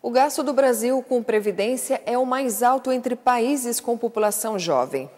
O gasto do Brasil com previdência é o mais alto entre países com população jovem.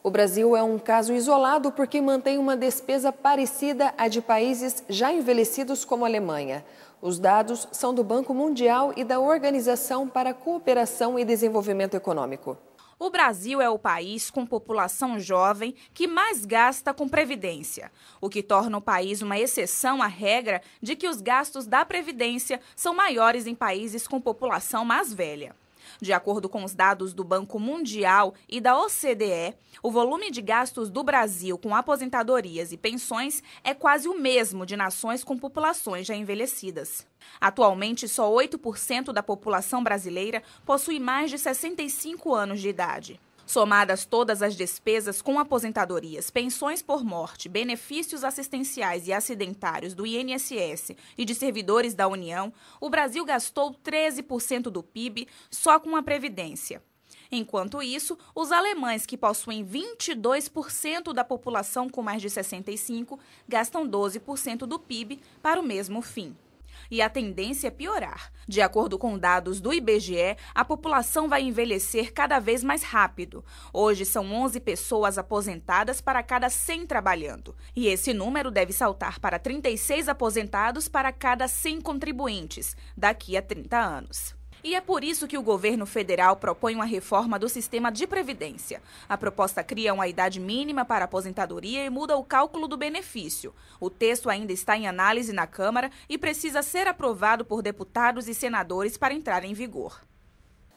O Brasil é um caso isolado porque mantém uma despesa parecida à de países já envelhecidos como a Alemanha. Os dados são do Banco Mundial e da Organização para a Cooperação e Desenvolvimento Econômico. O Brasil é o país com população jovem que mais gasta com previdência, o que torna o país uma exceção à regra de que os gastos da previdência são maiores em países com população mais velha. De acordo com os dados do Banco Mundial e da OCDE, o volume de gastos do Brasil com aposentadorias e pensões é quase o mesmo de nações com populações já envelhecidas. Atualmente, só 8% da população brasileira possui mais de 65 anos de idade. Somadas todas as despesas com aposentadorias, pensões por morte, benefícios assistenciais e acidentários do INSS e de servidores da União, o Brasil gastou 13% do PIB só com a Previdência. Enquanto isso, os alemães, que possuem 22% da população com mais de 65, gastam 12% do PIB para o mesmo fim. E a tendência é piorar. De acordo com dados do IBGE, a população vai envelhecer cada vez mais rápido. Hoje são 11 pessoas aposentadas para cada 100 trabalhando. E esse número deve saltar para 36 aposentados para cada 100 contribuintes, daqui a 30 anos. E é por isso que o governo federal propõe uma reforma do sistema de previdência. A proposta cria uma idade mínima para a aposentadoria e muda o cálculo do benefício. O texto ainda está em análise na Câmara e precisa ser aprovado por deputados e senadores para entrar em vigor.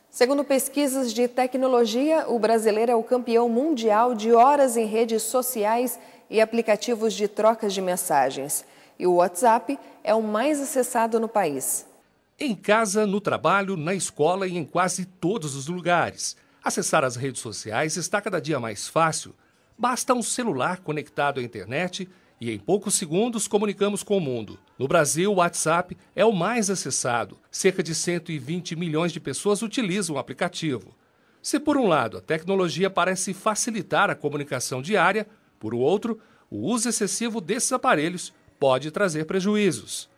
Segundo pesquisas de tecnologia, o brasileiro é o campeão mundial de horas em redes sociais e aplicativos de trocas de mensagens. E o WhatsApp é o mais acessado no país. Em casa, no trabalho, na escola e em quase todos os lugares. Acessar as redes sociais está cada dia mais fácil. Basta um celular conectado à internet e em poucos segundos comunicamos com o mundo. No Brasil, o WhatsApp é o mais acessado. Cerca de 120 milhões de pessoas utilizam o aplicativo. Se por um lado a tecnologia parece facilitar a comunicação diária, por outro, o uso excessivo desses aparelhos pode trazer prejuízos.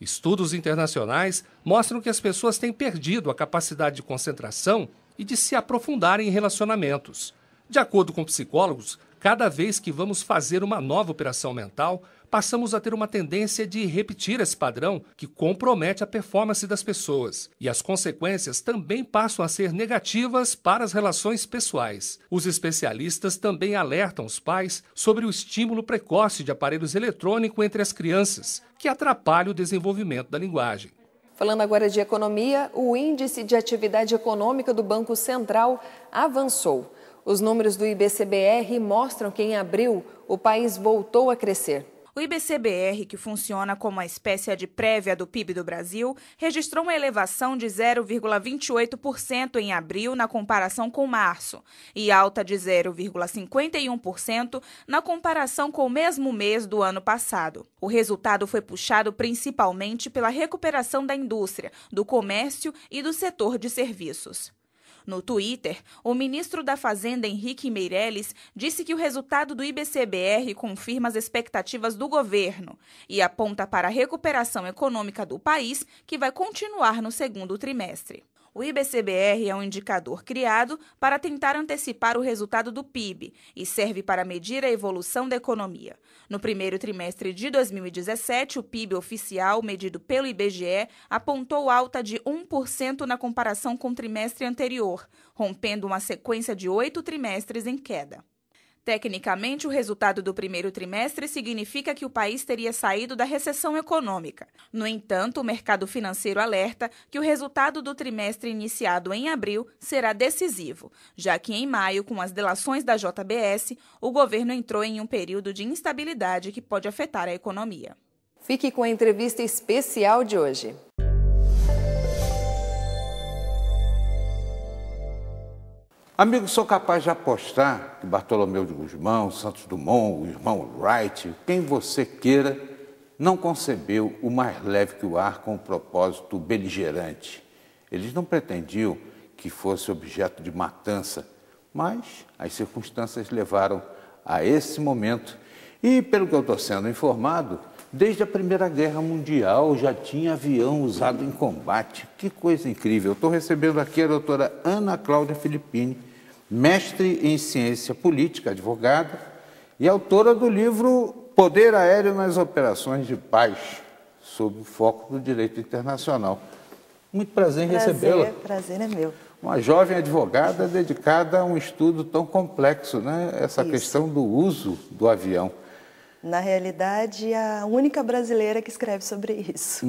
Estudos internacionais mostram que as pessoas têm perdido a capacidade de concentração e de se aprofundar em relacionamentos. De acordo com psicólogos, cada vez que vamos fazer uma nova operação mental, passamos a ter uma tendência de repetir esse padrão que compromete a performance das pessoas. E as consequências também passam a ser negativas para as relações pessoais. Os especialistas também alertam os pais sobre o estímulo precoce de aparelhos eletrônicos entre as crianças, que atrapalha o desenvolvimento da linguagem. Falando agora de economia, o Índice de Atividade Econômica do Banco Central avançou. Os números do IBCBR mostram que em abril o país voltou a crescer. O IBCBR, que funciona como uma espécie de prévia do PIB do Brasil, registrou uma elevação de 0,28% em abril na comparação com março e alta de 0,51% na comparação com o mesmo mês do ano passado. O resultado foi puxado principalmente pela recuperação da indústria, do comércio e do setor de serviços. No Twitter, o ministro da Fazenda, Henrique Meirelles, disse que o resultado do IBCBR confirma as expectativas do governo e aponta para a recuperação econômica do país, que vai continuar no segundo trimestre. O IBCBR é um indicador criado para tentar antecipar o resultado do PIB e serve para medir a evolução da economia. No primeiro trimestre de 2017, o PIB oficial, medido pelo IBGE, apontou alta de 1% na comparação com o trimestre anterior, rompendo uma sequência de 8 trimestres em queda. Tecnicamente, o resultado do primeiro trimestre significa que o país teria saído da recessão econômica. No entanto, o mercado financeiro alerta que o resultado do trimestre iniciado em abril será decisivo, já que em maio, com as delações da JBS, o governo entrou em um período de instabilidade que pode afetar a economia. Fique com a entrevista especial de hoje. Amigo, sou capaz de apostar que Bartolomeu de Gusmão, Santos Dumont, o irmão Wright, quem você queira, não concebeu o mais leve que o ar com um propósito beligerante. Eles não pretendiam que fosse objeto de matança, mas as circunstâncias levaram a esse momento. E, pelo que eu estou sendo informado, Desde a Primeira Guerra Mundial já tinha avião usado em combate. Que coisa incrível. Estou recebendo aqui a doutora Ana Cláudia Filippini, mestre em ciência política, advogada, e autora do livro Poder Aéreo nas Operações de Paz, sob o foco do direito internacional. Muito prazer em recebê-la. Prazer é meu. Uma jovem advogada dedicada a um estudo tão complexo, né? Essa questão do uso do avião. Na realidade, a única brasileira que escreve sobre isso.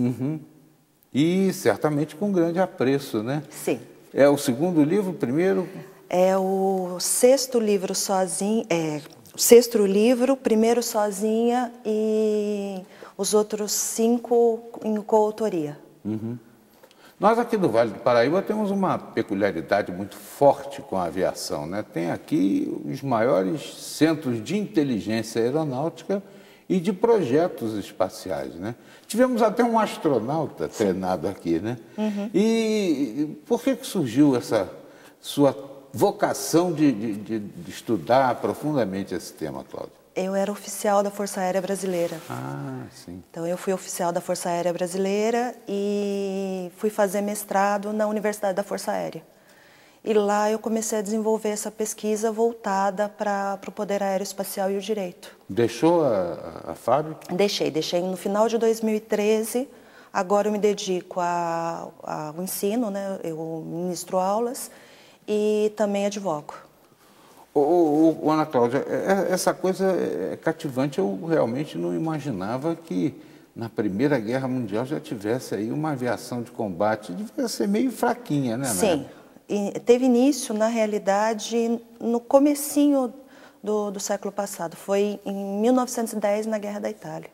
E certamente com grande apreço, né? Sim. É o segundo livro, o primeiro? É o sexto livro sozinho, o sexto livro, primeiro sozinha e os outros 5 em coautoria. Nós aqui do Vale do Paraíba temos uma peculiaridade muito forte com a aviação, né? Tem aqui os maiores centros de inteligência aeronáutica e de projetos espaciais, né? Tivemos até um astronauta treinado aqui, né? E por que surgiu essa sua vocação de estudar profundamente esse tema, Cláudia? Eu era oficial da Força Aérea Brasileira. Ah, sim. Então, eu fui oficial da Força Aérea Brasileira e fui fazer mestrado na Universidade da Força Aérea. E lá eu comecei a desenvolver essa pesquisa voltada para o poder aeroespacial e o direito. Deixou a fábrica? Deixei no final de 2013. Agora eu me dedico ao ensino, né? Eu ministro aulas e também advogo. Ana Cláudia, essa coisa é cativante. Eu realmente não imaginava que na Primeira Guerra Mundial já tivesse aí uma aviação de combate. Devia ser meio fraquinha, né? Sim. E teve início, na realidade, no comecinho do século passado. Foi em 1910, na Guerra da Itália.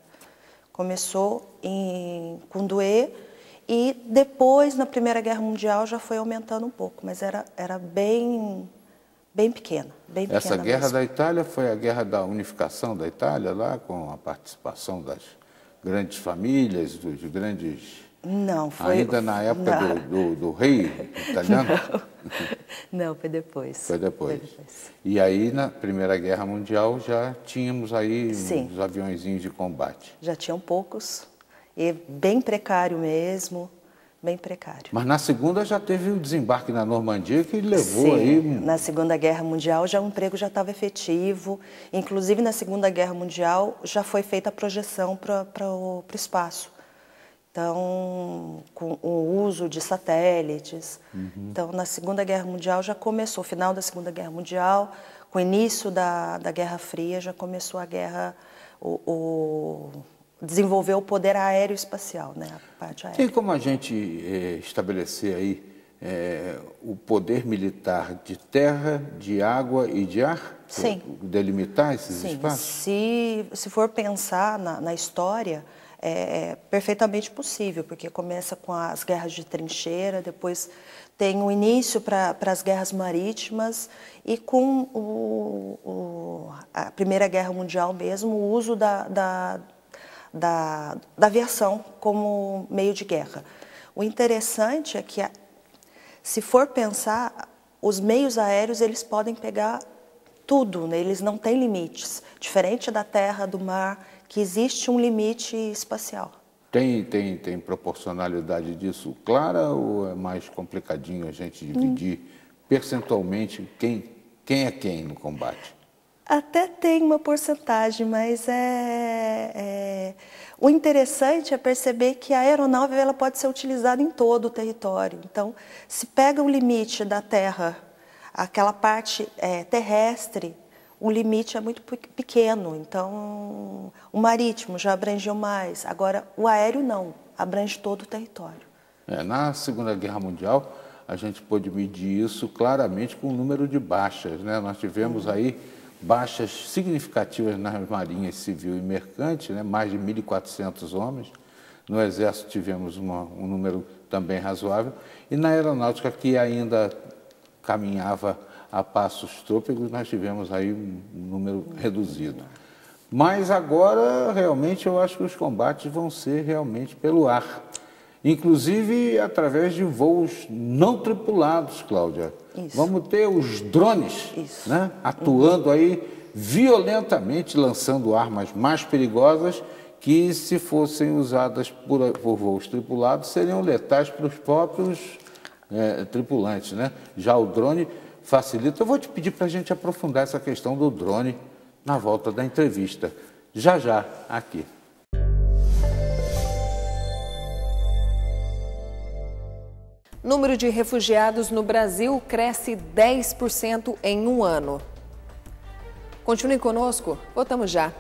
Começou com Douai e depois, na Primeira Guerra Mundial, já foi aumentando um pouco, mas era bem pequena. Essa Guerra da Itália foi a guerra da unificação da Itália, lá com a participação das grandes famílias, dos grandes... Não, foi... Ainda na época do rei italiano? Não, foi depois. Foi depois. E aí, na Primeira Guerra Mundial, já tínhamos aí uns aviõezinhos de combate. Já tinham poucos, e bem precário mesmo. Bem precário. Mas na Segunda já teve o desembarque na Normandia que levou aí... Na Segunda Guerra Mundial já o emprego já estava efetivo. Inclusive na Segunda Guerra Mundial já foi feita a projeção para o espaço. Então, com o uso de satélites. Então, na Segunda Guerra Mundial já começou, final da Segunda Guerra Mundial, com o início da Guerra Fria, já começou a guerra... desenvolver o poder aéreo-espacial, né? A parte aérea. Tem como a gente estabelecer aí o poder militar de terra, de água e de ar? Sim. Delimitar esses espaços? Se for pensar na história, é perfeitamente possível, porque começa com as guerras de trincheira, depois tem o início para as guerras marítimas e com a Primeira Guerra Mundial mesmo, o uso da aviação como meio de guerra. O interessante é que, se for pensar, os meios aéreos eles podem pegar tudo, né? Eles não têm limites, diferente da terra, do mar, que existe um limite espacial. Tem proporcionalidade disso clara ou é mais complicadinho a gente dividir percentualmente quem é quem no combate? Até tem uma porcentagem, mas o interessante é perceber que a aeronave ela pode ser utilizada em todo o território. Então, se pega o limite da terra, aquela parte terrestre, o limite é muito pequeno. Então, o marítimo já abrangeu mais. Agora, o aéreo não, abrange todo o território. Na Segunda Guerra Mundial, a gente pôde medir isso claramente com o número de baixas, né? Nós tivemos aí baixas significativas nas marinhas civil e mercante, né? Mais de 1.400 homens. No Exército tivemos um número também razoável. E na aeronáutica, que ainda caminhava a passos trôpegos, nós tivemos aí um número reduzido. Mas agora, realmente, eu acho que os combates vão ser realmente pelo ar. Inclusive através de voos não tripulados, Cláudia. Isso. Vamos ter os drones, né, atuando aí violentamente, lançando armas mais perigosas que, se fossem usadas por voos tripulados, seriam letais para os próprios tripulantes, né? Já o drone facilita. Eu vou te pedir para a gente aprofundar essa questão do drone na volta da entrevista. Já, aqui. Número de refugiados no Brasil cresce 10% em um ano. Continue conosco, voltamos já.